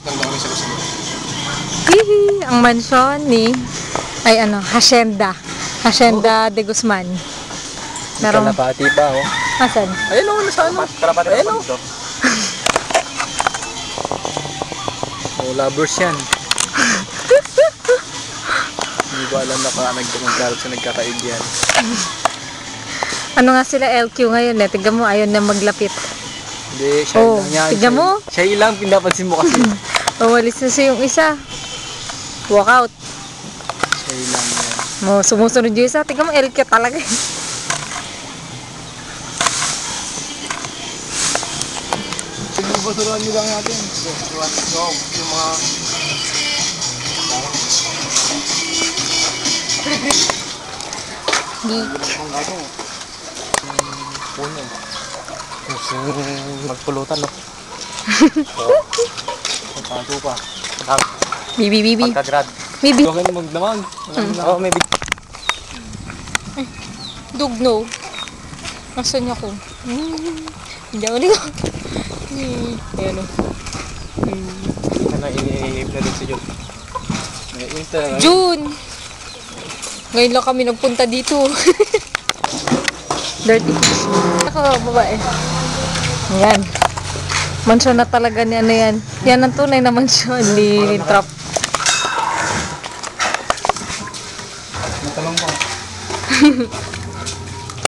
Ganda kami sa Luzon. Hihi, ang mansyon ni Hacienda de Guzman. Merong Kalapati pa, oh. asan? Ayun o, nasa ano? Kalapati Ayun o. Oh, lovers yan. Hindi ko alam na kung nagkaroon sa nagkakaibyan. Ano nga sila LQ ngayon eh. Tignan mo, ayaw na maglapit. Hindi, siya Oh, lang yan. tignan mo. Siya lang, pinapansin mo kasi. Umalis na siya yung isa. Walk out. Siya lang yan. Mo, sumusunod yung isa. Tignan mo, LQ talaga eh. Sige, basuran nyo lang natin. Yung mga... Di. Ang ano? Puno. Kusing magpulutan, no? Pagpato pa. Bibi, bibi. Pagka-grad. Bibi. Huwag kayo magdamag. Oo, may big. Dugno. Nasaan niya ko? Hindi ako nila. Ayan o. Ano, iniinip na din si Jun. May inter. June! Ngayon lang kami nagpunta dito. Dirty fish. Ako, babae. Ayan. Mansyon na talaga ni ano yan. Yan ang tunay na mansyon. Hindi trap. Matalong ko.